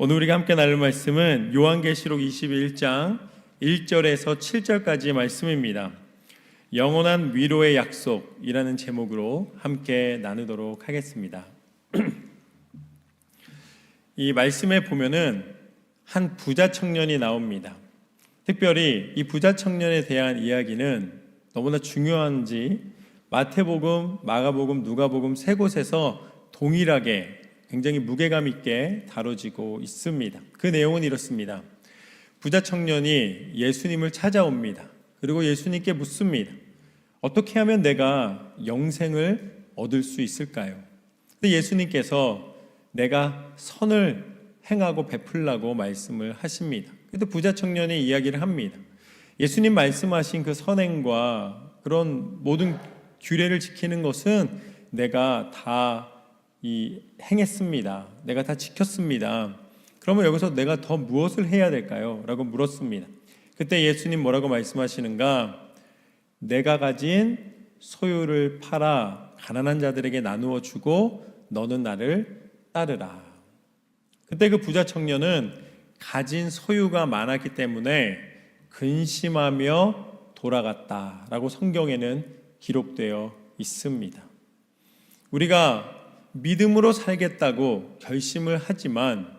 오늘 우리가 함께 나눌 말씀은 요한계시록 21장 1절에서 7절까지의 말씀입니다. 영원한 위로의 약속이라는 제목으로 함께 나누도록 하겠습니다. 이 말씀에 보면은 한 부자 청년이 나옵니다. 특별히 이 부자 청년에 대한 이야기는 너무나 중요한지 마태복음, 마가복음, 누가복음 세 곳에서 동일하게 굉장히 무게감 있게 다뤄지고 있습니다. 그 내용은 이렇습니다. 부자 청년이 예수님을 찾아옵니다. 그리고 예수님께 묻습니다. 어떻게 하면 내가 영생을 얻을 수 있을까요? 근데 예수님께서 내가 선을 행하고 베풀라고 말씀을 하십니다. 그래도 부자 청년이 이야기를 합니다. 예수님 말씀하신 그 선행과 그런 모든 규례를 지키는 것은 내가 다 행했습니다. 내가 다 지켰습니다. 그러면 여기서 내가 더 무엇을 해야 될까요? 라고 물었습니다. 그때 예수님 뭐라고 말씀하시는가? 내가 가진 소유를 팔아 가난한 자들에게 나누어 주고 너는 나를 따르라. 그때 그 부자 청년은 가진 소유가 많았기 때문에 근심하며 돌아갔다라고 성경에는 기록되어 있습니다. 우리가 믿음으로 살겠다고 결심을 하지만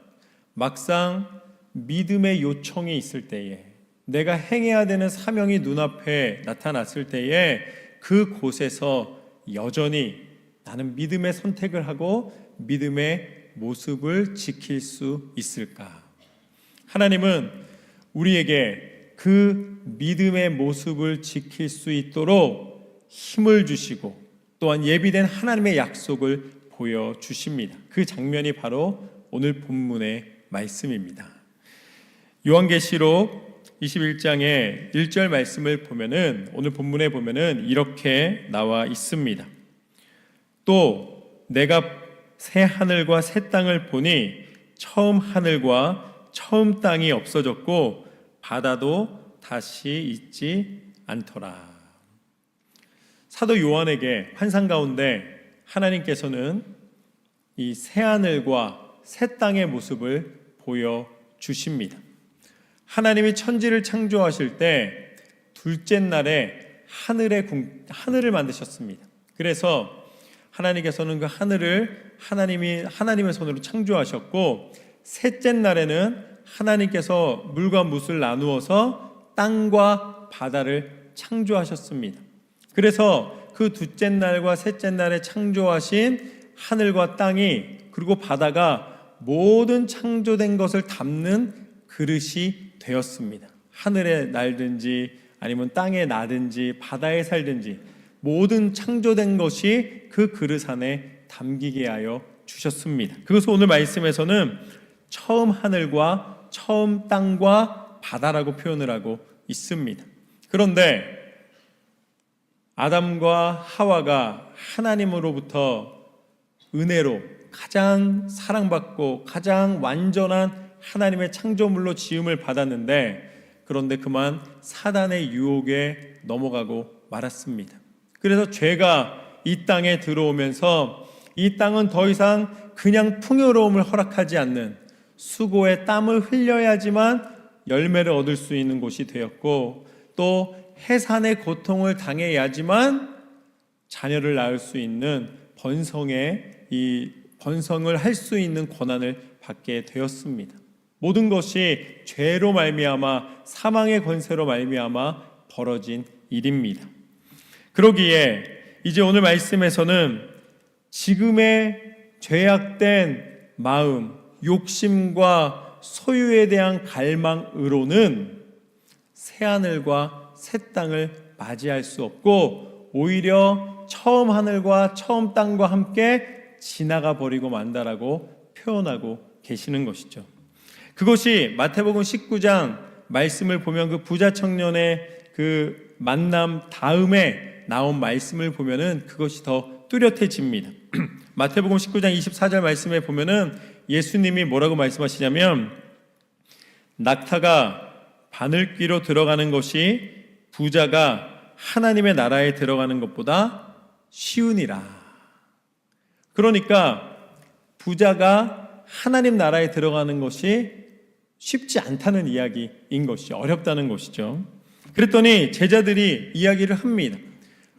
막상 믿음의 요청이 있을 때에 내가 행해야 되는 사명이 눈앞에 나타났을 때에 그곳에서 여전히 나는 믿음의 선택을 하고 믿음의 모습을 지킬 수 있을까? 하나님은 우리에게 그 믿음의 모습을 지킬 수 있도록 힘을 주시고 또한 예비된 하나님의 약속을 보여주십니다. 그 장면이 바로 오늘 본문의 말씀입니다. 요한계시록 21장의 1절 말씀을 보면은 오늘 본문에 보면은 이렇게 나와 있습니다. 또 내가 새 하늘과 새 땅을 보니 처음 하늘과 처음 땅이 없어졌고 바다도 다시 있지 않더라. 사도 요한에게 환상 가운데 하나님께서는 이 새하늘과 새 땅의 모습을 보여주십니다. 하나님이 천지를 창조하실 때 둘째 날에 하늘을 만드셨습니다. 그래서 하나님께서는 그 하늘을 하나님의 손으로 창조하셨고 셋째 날에는 하나님께서 물과 뭇을 나누어서 땅과 바다를 창조하셨습니다. 그래서 그 둘째 날과 셋째 날에 창조하신 하늘과 땅이 그리고 바다가 모든 창조된 것을 담는 그릇이 되었습니다. 하늘에 날든지 아니면 땅에 나든지 바다에 살든지 모든 창조된 것이 그 그릇 안에 담기게 하여 주셨습니다. 그것을 오늘 말씀에서는 처음 하늘과 처음 땅과 바다라고 표현을 하고 있습니다. 그런데 아담과 하와가 하나님으로부터 은혜로 가장 사랑받고 가장 완전한 하나님의 창조물로 지음을 받았는데 그런데 그만 사단의 유혹에 넘어가고 말았습니다. 그래서 죄가 이 땅에 들어오면서 이 땅은 더 이상 그냥 풍요로움을 허락하지 않는 수고의 땀을 흘려야지만 열매를 얻을 수 있는 곳이 되었고 또 해산의 고통을 당해야지만 자녀를 낳을 수 있는 번성을 할 수 있는 권한을 받게 되었습니다. 모든 것이 죄로 말미암아 사망의 권세로 말미암아 벌어진 일입니다. 그러기에 이제 오늘 말씀에서는 지금의 죄악된 마음, 욕심과 소유에 대한 갈망으로는 새하늘과 새 땅을 맞이할 수 없고 오히려 처음 하늘과 처음 땅과 함께 지나가 버리고 만다라고 표현하고 계시는 것이죠. 그것이 마태복음 19장 말씀을 보면 그 부자 청년의 그 만남 다음에 나온 말씀을 보면은 그것이 더 뚜렷해집니다. 마태복음 19장 24절 말씀에 보면은 예수님이 뭐라고 말씀하시냐면 낙타가 바늘귀로 들어가는 것이 부자가 하나님의 나라에 들어가는 것보다 쉬우니라. 그러니까 부자가 하나님 나라에 들어가는 것이 쉽지 않다는 이야기인 것이죠. 어렵다는 것이죠. 그랬더니 제자들이 이야기를 합니다.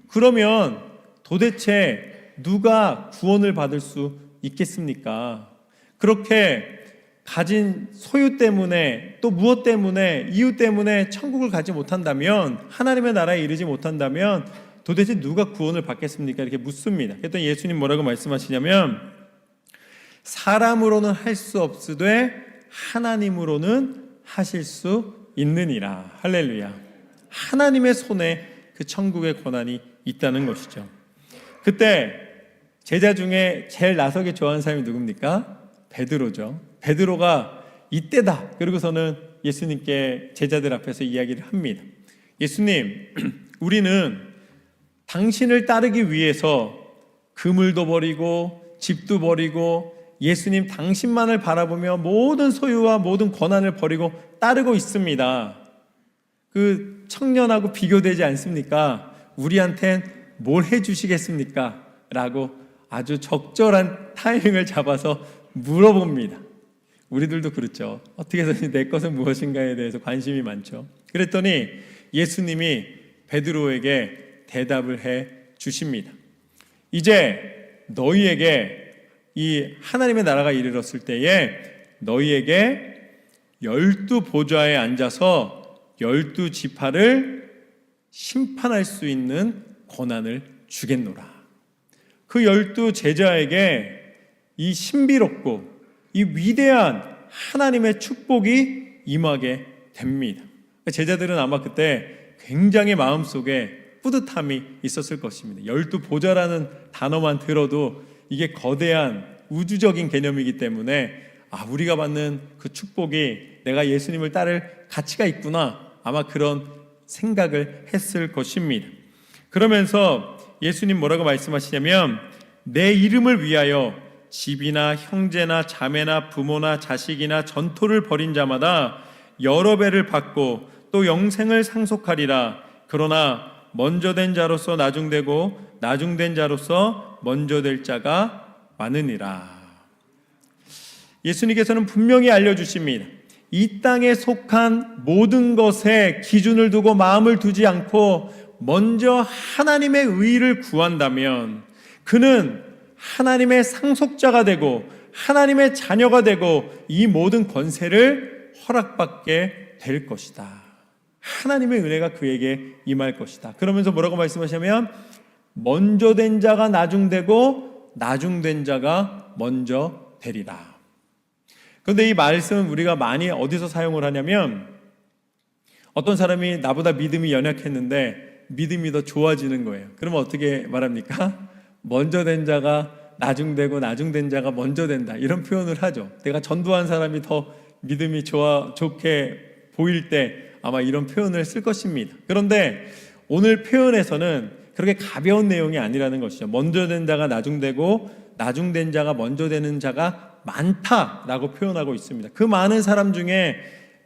그러면 도대체 누가 구원을 받을 수 있겠습니까? 그렇게 가진 소유 때문에, 또 무엇 때문에, 이유 때문에 천국을 가지 못한다면, 하나님의 나라에 이르지 못한다면 도대체 누가 구원을 받겠습니까? 이렇게 묻습니다. 그랬더니 예수님 뭐라고 말씀하시냐면, 사람으로는 할 수 없으되 하나님으로는 하실 수 있느니라. 할렐루야. 하나님의 손에 그 천국의 권한이 있다는 것이죠. 그때 제자 중에 제일 나서기 좋아하는 사람이 누굽니까? 베드로죠. 베드로가 이때다. 그러고서는 예수님께 제자들 앞에서 이야기를 합니다. 예수님, 우리는 당신을 따르기 위해서 그물도 버리고 집도 버리고 예수님 당신만을 바라보며 모든 소유와 모든 권한을 버리고 따르고 있습니다. 그 청년하고 비교되지 않습니까? 우리한텐 뭘 해주시겠습니까? 라고 아주 적절한 타이밍을 잡아서 물어봅니다. 우리들도 그렇죠. 어떻게 해서 내 것은 무엇인가에 대해서 관심이 많죠. 그랬더니 예수님이 베드로에게 대답을 해 주십니다. 이제 너희에게 이 하나님의 나라가 이르렀을 때에 너희에게 12 보좌에 앉아서 12 지파를 심판할 수 있는 권한을 주겠노라. 그 12 제자에게 이 신비롭고 이 위대한 하나님의 축복이 임하게 됩니다. 제자들은 아마 그때 굉장히 마음속에 뿌듯함이 있었을 것입니다. 12 보좌라는 단어만 들어도 이게 거대한 우주적인 개념이기 때문에 우리가 받는 그 축복이 내가 예수님을 따를 가치가 있구나, 아마 그런 생각을 했을 것입니다. 그러면서 예수님 뭐라고 말씀하시냐면, 내 이름을 위하여 집이나 형제나 자매나 부모나 자식이나 전토를 벌인 자마다 여러 배를 받고 또 영생을 상속하리라. 그러나 먼저 된 자로서 나중되고 나중된 자로서 먼저 될 자가 많으니라. 예수님께서는 분명히 알려주십니다. 이 땅에 속한 모든 것에 기준을 두고 마음을 두지 않고 먼저 하나님의 의를 구한다면 그는 하나님의 상속자가 되고 하나님의 자녀가 되고 이 모든 권세를 허락받게 될 것이다. 하나님의 은혜가 그에게 임할 것이다. 그러면서 뭐라고 말씀하시냐면, 먼저 된 자가 나중되고 나중된 자가 먼저 되리라. 그런데 이 말씀 우리가 많이 어디서 사용을 하냐면, 어떤 사람이 나보다 믿음이 연약했는데 믿음이 더 좋아지는 거예요. 그러면 어떻게 말합니까? 먼저 된 자가 나중되고 나중된 자가 먼저 된다, 이런 표현을 하죠. 내가 전도한 사람이 더 믿음이 좋게 보일 때 아마 이런 표현을 쓸 것입니다. 그런데 오늘 표현에서는 그렇게 가벼운 내용이 아니라는 것이죠. 먼저 된 자가 나중되고 나중된 자가 먼저 되는 자가 많다라고 표현하고 있습니다. 그 많은 사람 중에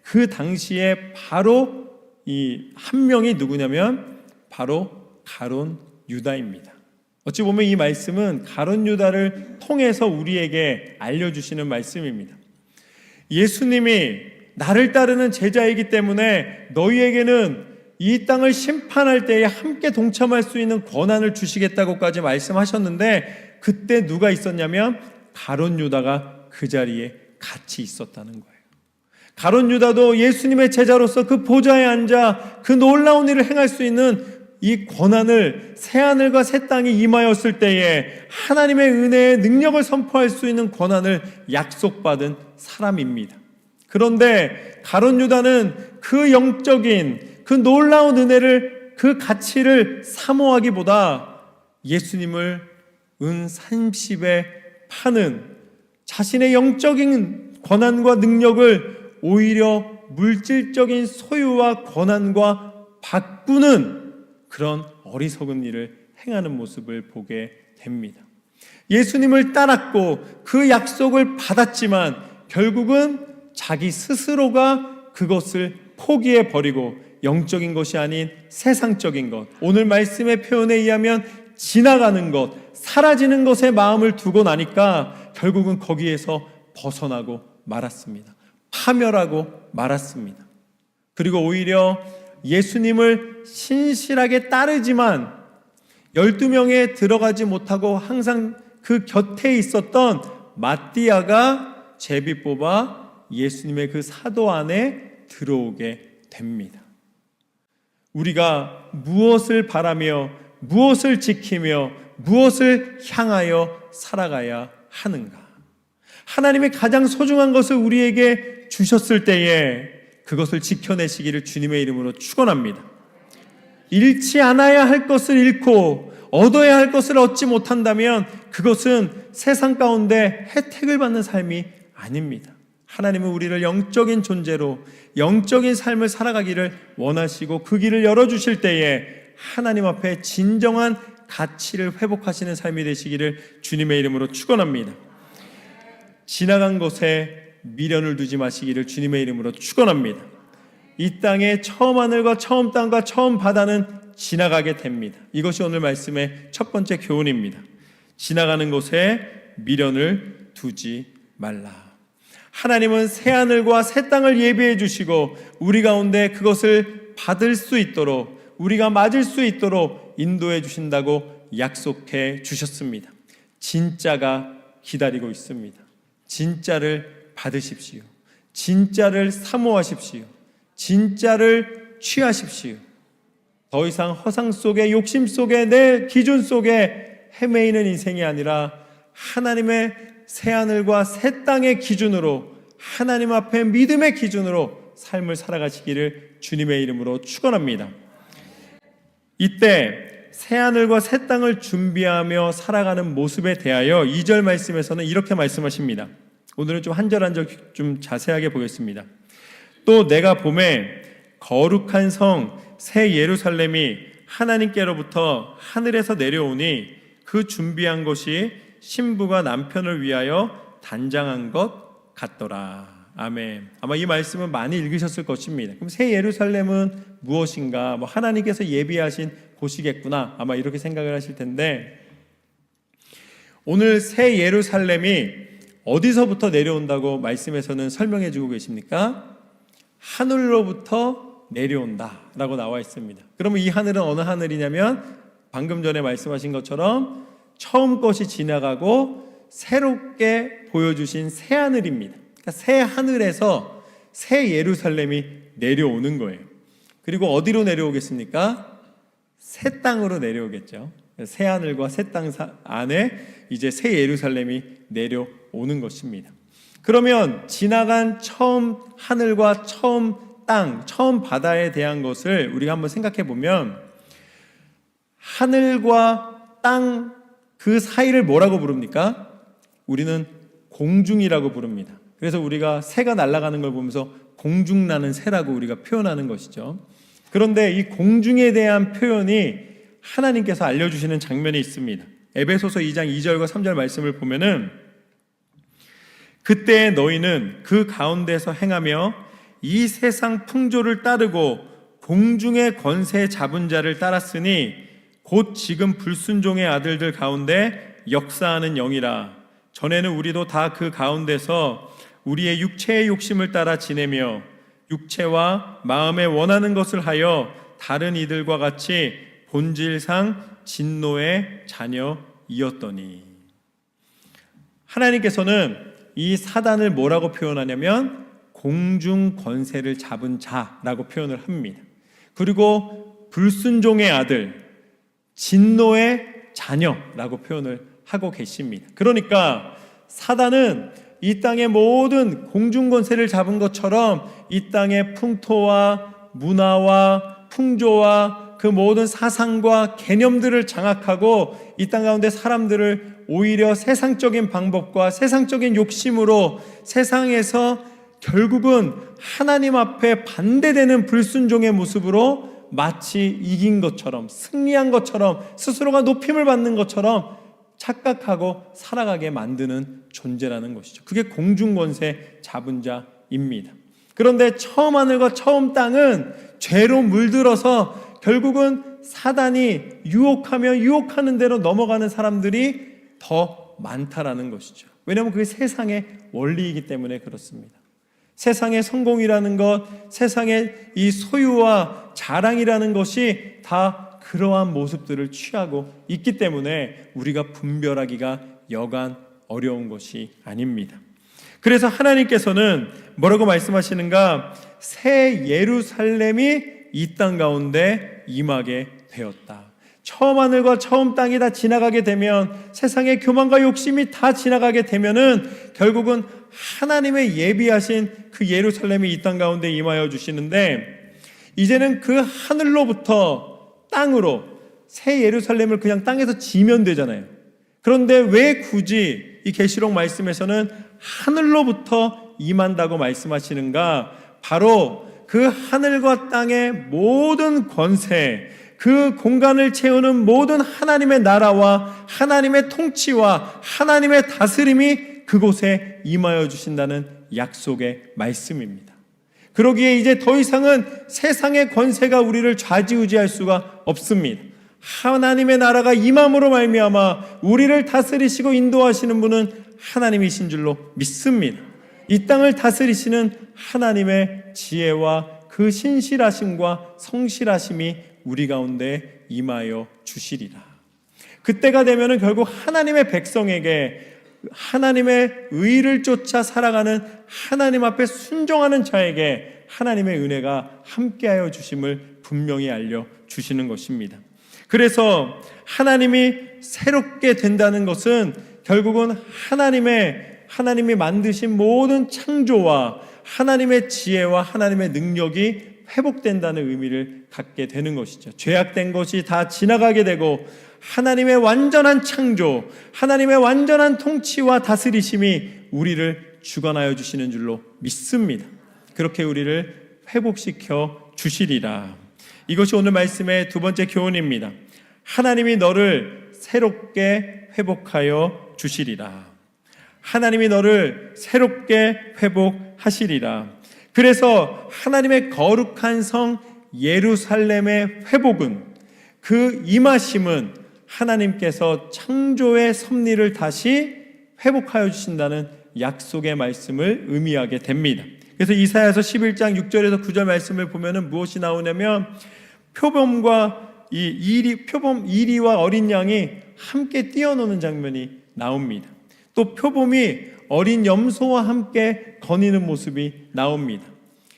그 당시에 바로 이 한 명이 누구냐면 바로 가룟 유다입니다. 어찌 보면 이 말씀은 가룟 유다를 통해서 우리에게 알려주시는 말씀입니다. 예수님이 나를 따르는 제자이기 때문에 너희에게는 이 땅을 심판할 때에 함께 동참할 수 있는 권한을 주시겠다고까지 말씀하셨는데, 그때 누가 있었냐면 가룟 유다가 그 자리에 같이 있었다는 거예요. 가룟 유다도 예수님의 제자로서 그 보좌에 앉아 그 놀라운 일을 행할 수 있는 이 권한을, 새하늘과 새 땅이 임하였을 때에 하나님의 은혜의 능력을 선포할 수 있는 권한을 약속받은 사람입니다. 그런데 가룟 유다는 그 영적인 그 놀라운 은혜를, 그 가치를 사모하기보다 예수님을 은 30에 파는 자신의 영적인 권한과 능력을 오히려 물질적인 소유와 권한과 바꾸는 그런 어리석은 일을 행하는 모습을 보게 됩니다. 예수님을 따랐고 그 약속을 받았지만 결국은 자기 스스로가 그것을 포기해 버리고 영적인 것이 아닌 세상적인 것, 오늘 말씀의 표현에 의하면 지나가는 것, 사라지는 것에 마음을 두고 나니까 결국은 거기에서 벗어나고 말았습니다. 파멸하고 말았습니다. 그리고 오히려 예수님을 신실하게 따르지만 12명에 들어가지 못하고 항상 그 곁에 있었던 마띠아가 제비 뽑아 예수님의 그 사도 안에 들어오게 됩니다. 우리가 무엇을 바라며 무엇을 지키며 무엇을 향하여 살아가야 하는가? 하나님의 가장 소중한 것을 우리에게 주셨을 때에 그것을 지켜내시기를 주님의 이름으로 축원합니다. 잃지 않아야 할 것을 잃고 얻어야 할 것을 얻지 못한다면 그것은 세상 가운데 혜택을 받는 삶이 아닙니다. 하나님은 우리를 영적인 존재로 영적인 삶을 살아가기를 원하시고 그 길을 열어주실 때에 하나님 앞에 진정한 가치를 회복하시는 삶이 되시기를 주님의 이름으로 축원합니다. 지나간 것에 미련을 두지 마시기를 주님의 이름으로 축원합니다. 이 땅의 처음 하늘과 처음 땅과 처음 바다는 지나가게 됩니다. 이것이 오늘 말씀의 첫 번째 교훈입니다. 지나가는 것에 미련을 두지 말라. 하나님은 새 하늘과 새 땅을 예비해 주시고 우리 가운데 그것을 받을 수 있도록 우리가 맞을 수 있도록 인도해 주신다고 약속해 주셨습니다. 진짜가 기다리고 있습니다. 진짜를 받으십시오. 진짜를 사모하십시오. 진짜를 취하십시오. 더 이상 허상 속에 욕심 속에 내 기준 속에 헤매이는 인생이 아니라 하나님의 새하늘과 새 땅의 기준으로 하나님 앞에 믿음의 기준으로 삶을 살아가시기를 주님의 이름으로 축원합니다. 이때 새하늘과 새 땅을 준비하며 살아가는 모습에 대하여 2절 말씀에서는 이렇게 말씀하십니다. 오늘은 좀 한 절 한 절 좀 자세하게 보겠습니다. 또 내가 보매 거룩한 성 새 예루살렘이 하나님께로부터 하늘에서 내려오니 그 준비한 것이 신부가 남편을 위하여 단장한 것 같더라. 아멘. 아마 이 말씀은 많이 읽으셨을 것입니다. 그럼 새 예루살렘은 무엇인가? 하나님께서 예비하신 곳이겠구나. 아마 이렇게 생각을 하실 텐데 오늘 새 예루살렘이 어디서부터 내려온다고 말씀에서는 설명해 주고 계십니까? 하늘로부터 내려온다 라고 나와 있습니다. 그러면 이 하늘은 어느 하늘이냐면 방금 전에 말씀하신 것처럼 처음 것이 지나가고 새롭게 보여주신 새 하늘입니다. 그러니까 새 하늘에서 새 예루살렘이 내려오는 거예요. 그리고 어디로 내려오겠습니까? 새 땅으로 내려오겠죠. 새 하늘과 새 땅 안에 이제 새 예루살렘이 내려오는 것입니다. 그러면 지나간 처음 하늘과 처음 땅, 처음 바다에 대한 것을 우리가 한번 생각해 보면 하늘과 땅 그 사이를 뭐라고 부릅니까? 우리는 공중이라고 부릅니다. 그래서 우리가 새가 날아가는 걸 보면서 공중나는 새라고 우리가 표현하는 것이죠. 그런데 이 공중에 대한 표현이 하나님께서 알려주시는 장면이 있습니다. 에베소서 2장 2절과 3절 말씀을 보면은 그때 너희는 그 가운데서 행하며 이 세상 풍조를 따르고 공중의 권세 잡은 자를 따랐으니 곧 지금 불순종의 아들들 가운데 역사하는 영이라. 전에는 우리도 다 그 가운데서 우리의 육체의 욕심을 따라 지내며 육체와 마음에 원하는 것을 하여 다른 이들과 같이 본질상 진노의 자녀이었더니. 하나님께서는 이 사단을 뭐라고 표현하냐면 공중 권세를 잡은 자라고 표현을 합니다. 그리고 불순종의 아들, 진노의 자녀라고 표현을 하고 계십니다. 그러니까 사단은 이 땅의 모든 공중 권세를 잡은 것처럼 이 땅의 풍토와 문화와 풍조와 그 모든 사상과 개념들을 장악하고 이 땅 가운데 사람들을 오히려 세상적인 방법과 세상적인 욕심으로 세상에서 결국은 하나님 앞에 반대되는 불순종의 모습으로 마치 이긴 것처럼 승리한 것처럼 스스로가 높임을 받는 것처럼 착각하고 살아가게 만드는 존재라는 것이죠. 그게 공중권세 잡은 자입니다. 그런데 처음 하늘과 처음 땅은 죄로 물들어서 결국은 사단이 유혹하며 유혹하는 대로 넘어가는 사람들이 더 많다라는 것이죠. 왜냐하면 그게 세상의 원리이기 때문에 그렇습니다. 세상의 성공이라는 것, 세상의 이 소유와 자랑이라는 것이 다 그러한 모습들을 취하고 있기 때문에 우리가 분별하기가 여간 어려운 것이 아닙니다. 그래서 하나님께서는 뭐라고 말씀하시는가? 새 예루살렘이 이 땅 가운데 임하게 되었다. 처음 하늘과 처음 땅이 다 지나가게 되면, 세상의 교만과 욕심이 다 지나가게 되면은 결국은 하나님의 예비하신 그 예루살렘이 이 땅 가운데 임하여 주시는데, 이제는 그 하늘로부터 땅으로 새 예루살렘을 그냥 땅에서 지면 되잖아요. 그런데 왜 굳이 이 계시록 말씀에서는 하늘로부터 임한다고 말씀하시는가? 바로 그 하늘과 땅의 모든 권세, 그 공간을 채우는 모든 하나님의 나라와 하나님의 통치와 하나님의 다스림이 그곳에 임하여 주신다는 약속의 말씀입니다. 그러기에 이제 더 이상은 세상의 권세가 우리를 좌지우지할 수가 없습니다. 하나님의 나라가 임함으로 말미암아 우리를 다스리시고 인도하시는 분은 하나님이신 줄로 믿습니다. 이 땅을 다스리시는 하나님의 지혜와 그 신실하심과 성실하심이 우리 가운데 임하여 주시리라. 그때가 되면은 결국 하나님의 백성에게 하나님의 의를 쫓아 살아가는, 하나님 앞에 순종하는 자에게 하나님의 은혜가 함께하여 주심을 분명히 알려 주시는 것입니다. 그래서 하나님이 새롭게 된다는 것은 결국은 하나님이 만드신 모든 창조와 하나님의 지혜와 하나님의 능력이 회복된다는 의미를 갖게 되는 것이죠. 죄악된 것이 다 지나가게 되고 하나님의 완전한 창조, 하나님의 완전한 통치와 다스리심이 우리를 주관하여 주시는 줄로 믿습니다. 그렇게 우리를 회복시켜 주시리라. 이것이 오늘 말씀의 두 번째 교훈입니다. 하나님이 너를 새롭게 회복하여 주시리라. 하나님이 너를 새롭게 회복하시리라. 그래서 하나님의 거룩한 성 예루살렘의 회복은, 그 임하심은 하나님께서 창조의 섭리를 다시 회복하여 주신다는 약속의 말씀을 의미하게 됩니다. 그래서 이사야서 11장 6절에서 9절 말씀을 보면은 무엇이 나오냐면, 표범과 표범 이리와 어린 양이 함께 뛰어노는 장면이 나옵니다. 또 표범이 어린 염소와 함께 거니는 모습이 나옵니다.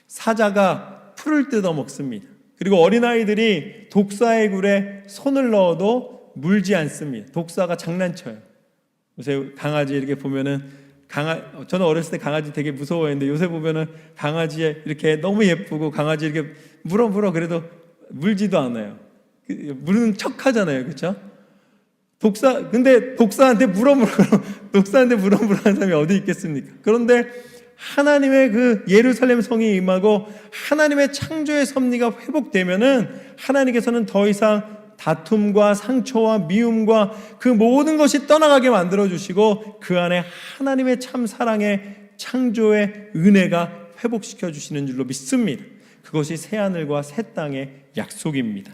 사자가 풀을 뜯어 먹습니다. 그리고 어린아이들이 독사의 굴에 손을 넣어도 물지 않습니다. 독사가 장난쳐요. 요새 강아지 이렇게 보면은, 저는 어렸을 때 강아지 되게 무서워했는데 요새 보면은 강아지 이렇게 너무 예쁘고 강아지 이렇게 물어 그래도 물지도 않아요. 물는 척 하잖아요. 그렇죠? 근데 독사한테 물어 하는 사람이 어디 있겠습니까? 그런데 하나님의 그 예루살렘 성이 임하고 하나님의 창조의 섭리가 회복되면은 하나님께서는 더 이상 다툼과 상처와 미움과 그 모든 것이 떠나가게 만들어주시고 그 안에 하나님의 참 사랑의 창조의 은혜가 회복시켜 주시는 줄로 믿습니다. 그것이 새하늘과 새 땅의 약속입니다.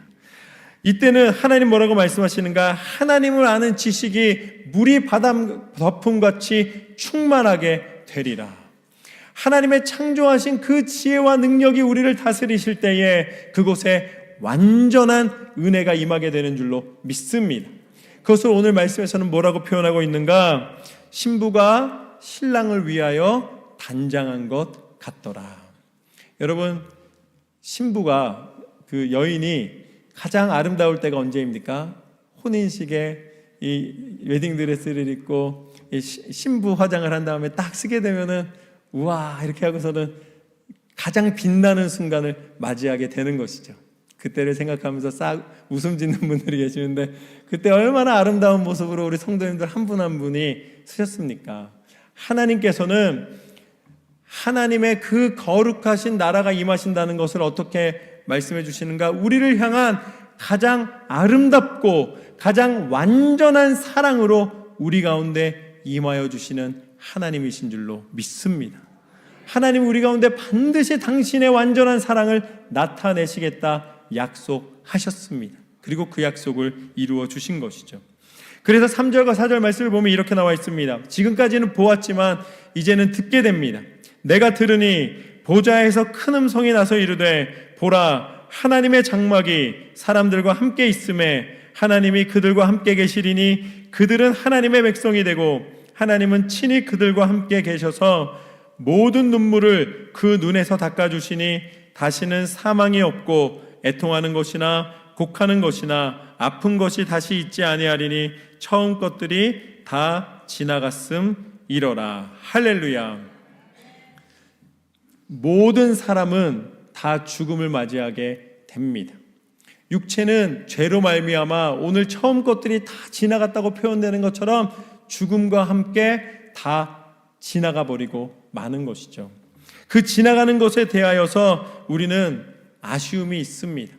이때는 하나님 뭐라고 말씀하시는가? 하나님을 아는 지식이 물이 바다 덮음같이 충만하게 되리라. 하나님의 창조하신 그 지혜와 능력이 우리를 다스리실 때에 그곳에 완전한 은혜가 임하게 되는 줄로 믿습니다. 그것을 오늘 말씀에서는 뭐라고 표현하고 있는가? 신부가 신랑을 위하여 단장한 것 같더라. 여러분, 신부가, 그 여인이 가장 아름다울 때가 언제입니까? 혼인식에 이 웨딩드레스를 입고 신부 화장을 한 다음에 딱 쓰게 되면은 우와 이렇게 하고서는 가장 빛나는 순간을 맞이하게 되는 것이죠. 그때를 생각하면서 싹 웃음 짓는 분들이 계시는데 그때 얼마나 아름다운 모습으로 우리 성도님들 한 분 한 분이 쓰셨습니까? 하나님께서는 하나님의 그 거룩하신 나라가 임하신다는 것을 어떻게 말씀해 주시는가? 우리를 향한 가장 아름답고 가장 완전한 사랑으로 우리 가운데 임하여 주시는 하나님이신 줄로 믿습니다. 하나님 우리 가운데 반드시 당신의 완전한 사랑을 나타내시겠다 약속하셨습니다. 그리고 그 약속을 이루어 주신 것이죠. 그래서 3절과 4절 말씀을 보면 이렇게 나와 있습니다. 지금까지는 보았지만 이제는 듣게 됩니다. 내가 들으니 보좌에서 큰 음성이 나서 이르되 보라 하나님의 장막이 사람들과 함께 있음에 하나님이 그들과 함께 계시리니 그들은 하나님의 백성이 되고 하나님은 친히 그들과 함께 계셔서 모든 눈물을 그 눈에서 닦아주시니 다시는 사망이 없고 애통하는 것이나 곡하는 것이나 아픈 것이 다시 있지 아니하리니 처음 것들이 다 지나갔음이러라. 할렐루야. 모든 사람은 다 죽음을 맞이하게 됩니다. 육체는 죄로 말미암아 오늘 처음 것들이 다 지나갔다고 표현되는 것처럼 죽음과 함께 다 지나가 버리고 마는 것이죠. 그 지나가는 것에 대하여서 우리는 아쉬움이 있습니다.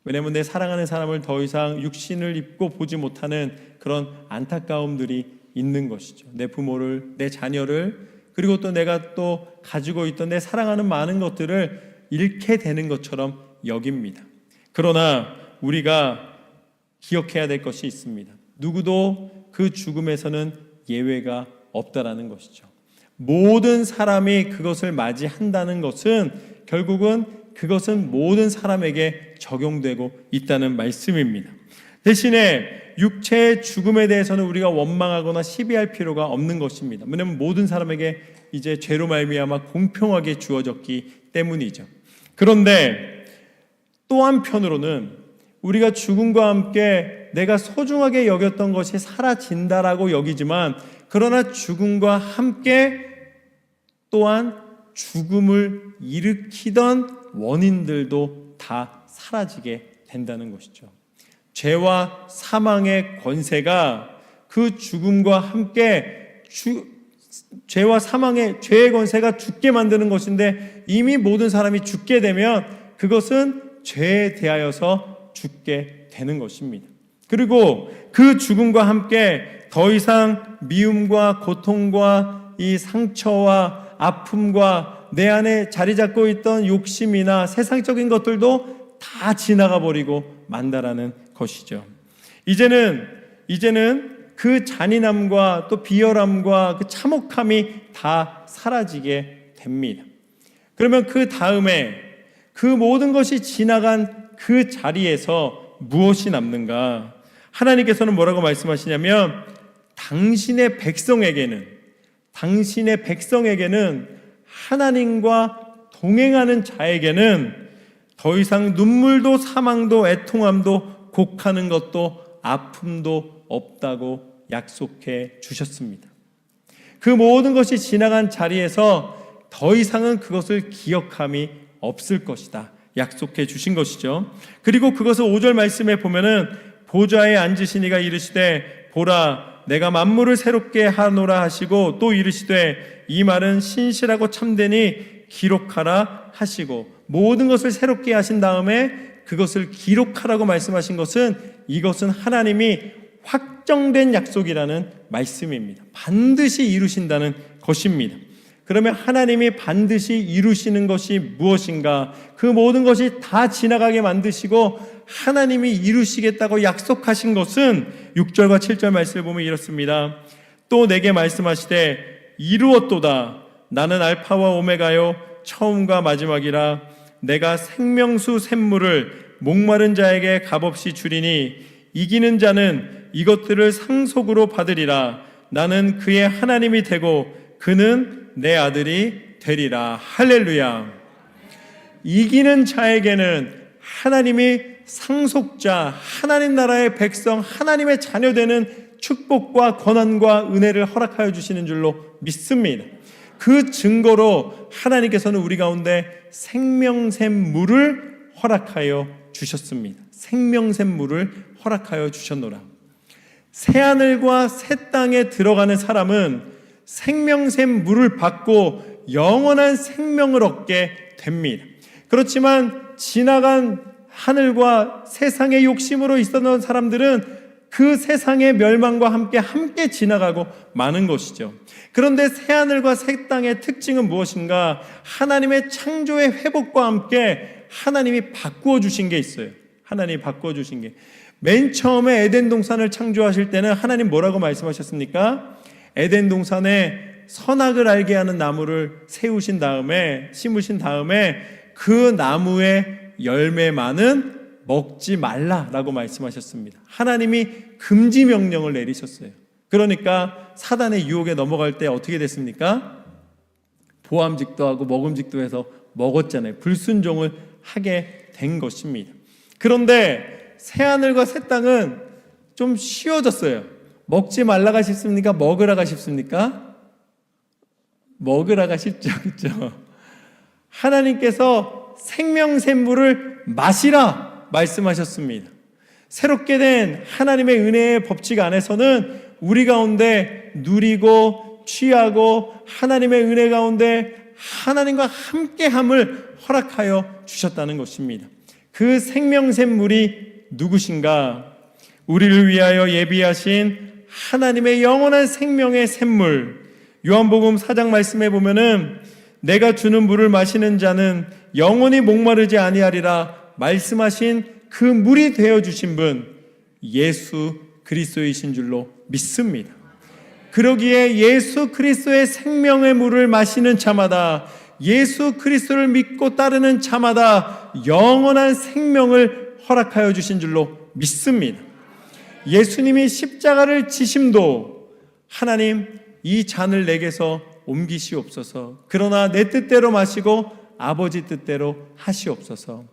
왜냐하면 내 사랑하는 사람을 더 이상 육신을 입고 보지 못하는 그런 안타까움들이 있는 것이죠. 내 부모를, 내 자녀를, 그리고 또 내가 또 가지고 있던 내 사랑하는 많은 것들을 잃게 되는 것처럼 여깁니다. 그러나 우리가 기억해야 될 것이 있습니다. 누구도 그 죽음에서는 예외가 없다라는 것이죠. 모든 사람이 그것을 맞이한다는 것은 결국은 그것은 모든 사람에게 적용되고 있다는 말씀입니다. 대신에 육체의 죽음에 대해서는 우리가 원망하거나 시비할 필요가 없는 것입니다. 왜냐하면 모든 사람에게 이제 죄로 말미암아 공평하게 주어졌기 때문이죠. 그런데 또 한편으로는 우리가 죽음과 함께 내가 소중하게 여겼던 것이 사라진다라고 여기지만 그러나 죽음과 함께 또한 죽음을 일으키던 원인들도 다 사라지게 된다는 것이죠. 죄와 사망의 권세가 그 죽음과 함께 죄와 죄의 권세가 죽게 만드는 것인데 이미 모든 사람이 죽게 되면 그것은 죄에 대하여서 죽게 되는 것입니다. 그리고 그 죽음과 함께 더 이상 미움과 고통과 이 상처와 아픔과 내 안에 자리 잡고 있던 욕심이나 세상적인 것들도 다 지나가 버리고 만다라는 것이죠. 이제는 그 잔인함과 또 비열함과 그 참혹함이 다 사라지게 됩니다. 그러면 그 다음에 그 모든 것이 지나간 그 자리에서 무엇이 남는가? 하나님께서는 뭐라고 말씀하시냐면 당신의 백성에게는 하나님과 동행하는 자에게는 더 이상 눈물도 사망도 애통함도 곡하는 것도 아픔도 없다고 약속해 주셨습니다. 그 모든 것이 지나간 자리에서 더 이상은 그것을 기억함이 없을 것이다 약속해 주신 것이죠. 그리고 그것을 5절 말씀에 보면은 보좌에 앉으신 이가 이르시되 보라 내가 만물을 새롭게 하노라 하시고 또 이르시되 이 말은 신실하고 참되니 기록하라 하시고 모든 것을 새롭게 하신 다음에 그것을 기록하라고 말씀하신 것은 이것은 하나님이 확정된 약속이라는 말씀입니다. 반드시 이루신다는 것입니다. 그러면 하나님이 반드시 이루시는 것이 무엇인가? 그 모든 것이 다 지나가게 만드시고 하나님이 이루시겠다고 약속하신 것은 6절과 7절 말씀을 보면 이렇습니다. 또 내게 말씀하시되 이루었도다. 나는 알파와 오메가요 처음과 마지막이라. 내가 생명수 샘물을 목마른 자에게 값없이 주리니 이기는 자는 이것들을 상속으로 받으리라. 나는 그의 하나님이 되고 그는 내 아들이 되리라. 할렐루야. 이기는 자에게는 하나님이 상속자, 하나님 나라의 백성, 하나님의 자녀되는 축복과 권한과 은혜를 허락하여 주시는 줄로 믿습니다. 그 증거로 하나님께서는 우리 가운데 생명샘 물을 허락하여 주셨습니다. 생명샘 물을 허락하여 주셨노라. 새하늘과 새 땅에 들어가는 사람은 생명샘 물을 받고 영원한 생명을 얻게 됩니다. 그렇지만 지나간 하늘과 세상의 욕심으로 있었던 사람들은 그 세상의 멸망과 함께 지나가고 마는 것이죠. 그런데 새하늘과 새 땅의 특징은 무엇인가? 하나님의 창조의 회복과 함께 하나님이 바꾸어 주신 게 있어요. 하나님이 바꾸어 주신 게 맨 처음에 에덴 동산을 창조하실 때는 하나님 뭐라고 말씀하셨습니까? 에덴 동산에 선악을 알게 하는 나무를 심으신 다음에 그 나무의 열매만은 먹지 말라라고 말씀하셨습니다. 하나님이 금지 명령을 내리셨어요. 그러니까 사단의 유혹에 넘어갈 때 어떻게 됐습니까? 보암직도 하고 먹음직도 해서 먹었잖아요. 불순종을 하게 된 것입니다. 그런데 새하늘과 새 땅은 좀 쉬워졌어요. 먹지 말라가 쉽습니까? 먹으라가 쉽습니까? 먹으라가 쉽죠. 그렇죠? 하나님께서 생명샘물을 마시라 말씀하셨습니다. 새롭게 된 하나님의 은혜의 법칙 안에서는 우리 가운데 누리고 취하고 하나님의 은혜 가운데 하나님과 함께함을 허락하여 주셨다는 것입니다. 그 생명샘물이 누구신가? 우리를 위하여 예비하신 하나님의 영원한 생명의 샘물. 요한복음 4장 말씀에 보면은 내가 주는 물을 마시는 자는 영원히 목마르지 아니하리라 말씀하신 그 물이 되어주신 분 예수 그리스도이신 줄로 믿습니다. 그러기에 예수 그리스도의 생명의 물을 마시는 자마다, 예수 그리스도를 믿고 따르는 자마다 영원한 생명을 허락하여 주신 줄로 믿습니다. 예수님이 십자가를 지심도 하나님 이 잔을 내게서 옮기시옵소서, 그러나 내 뜻대로 마시고 아버지 뜻대로 하시옵소서.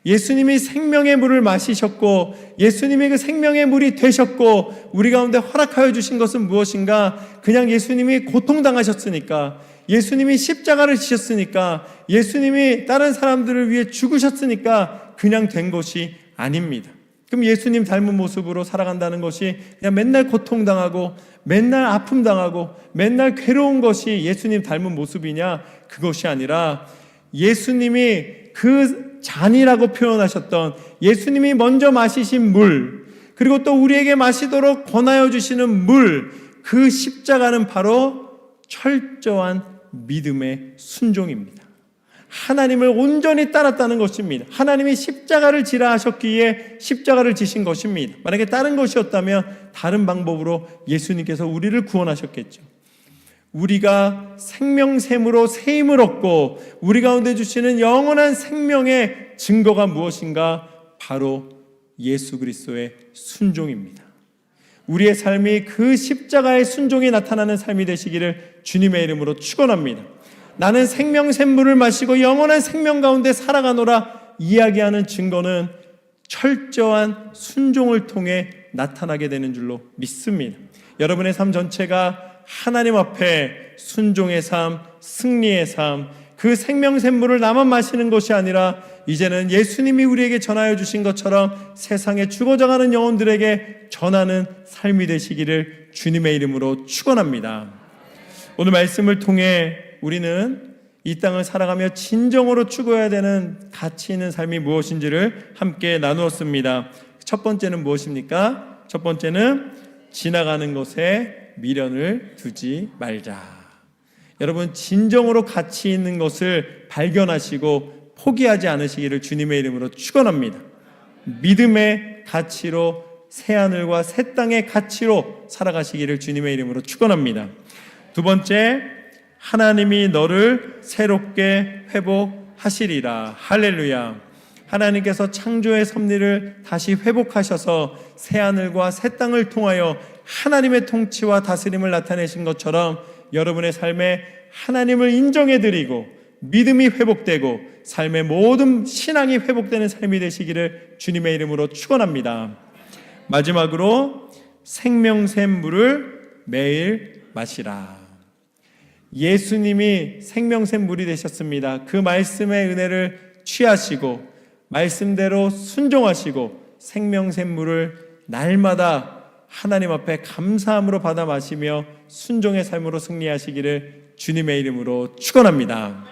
예수님이 생명의 물을 마시셨고 예수님이 그 생명의 물이 되셨고 우리 가운데 허락하여 주신 것은 무엇인가? 그냥 예수님이 고통당하셨으니까, 예수님이 십자가를 지셨으니까, 예수님이 다른 사람들을 위해 죽으셨으니까 그냥 된 것이 아닙니다. 그럼 예수님 닮은 모습으로 살아간다는 것이 그냥 맨날 고통당하고 맨날 아픔당하고 맨날 괴로운 것이 예수님 닮은 모습이냐? 그것이 아니라 예수님이 그 잔이라고 표현하셨던 예수님이 먼저 마시신 물, 그리고 또 우리에게 마시도록 권하여 주시는 물, 그 십자가는 바로 철저한 믿음의 순종입니다. 하나님을 온전히 따랐다는 것입니다. 하나님이 십자가를 지라 하셨기에 십자가를 지신 것입니다. 만약에 다른 것이었다면 다른 방법으로 예수님께서 우리를 구원하셨겠죠. 우리가 생명샘으로 새 힘을 얻고 우리 가운데 주시는 영원한 생명의 증거가 무엇인가? 바로 예수 그리스도의 순종입니다. 우리의 삶이 그 십자가의 순종이 나타나는 삶이 되시기를 주님의 이름으로 축원합니다. 나는 생명샘물을 마시고 영원한 생명 가운데 살아가노라 이야기하는 증거는 철저한 순종을 통해 나타나게 되는 줄로 믿습니다. 여러분의 삶 전체가 하나님 앞에 순종의 삶, 승리의 삶, 그 생명샘물을 나만 마시는 것이 아니라 이제는 예수님이 우리에게 전하여 주신 것처럼 세상에 죽어져가는 영혼들에게 전하는 삶이 되시기를 주님의 이름으로 축원합니다. 오늘 말씀을 통해 우리는 이 땅을 살아가며 진정으로 추구해야 되는 가치 있는 삶이 무엇인지를 함께 나누었습니다. 첫 번째는 무엇입니까? 첫 번째는 지나가는 것에 미련을 두지 말자. 여러분, 진정으로 가치 있는 것을 발견하시고 포기하지 않으시기를 주님의 이름으로 축원합니다. 믿음의 가치로, 새하늘과 새 땅의 가치로 살아가시기를 주님의 이름으로 축원합니다. 두 번째, 하나님이 너를 새롭게 회복하시리라. 할렐루야. 하나님께서 창조의 섭리를 다시 회복하셔서 새하늘과 새 땅을 통하여 하나님의 통치와 다스림을 나타내신 것처럼 여러분의 삶에 하나님을 인정해드리고 믿음이 회복되고 삶의 모든 신앙이 회복되는 삶이 되시기를 주님의 이름으로 축원합니다. 마지막으로 생명샘 물을 매일 마시라. 예수님이 생명샘 물이 되셨습니다. 그 말씀의 은혜를 취하시고 말씀대로 순종하시고 생명샘 물을 날마다 하나님 앞에 감사함으로 받아 마시며 순종의 삶으로 승리하시기를 주님의 이름으로 축원합니다.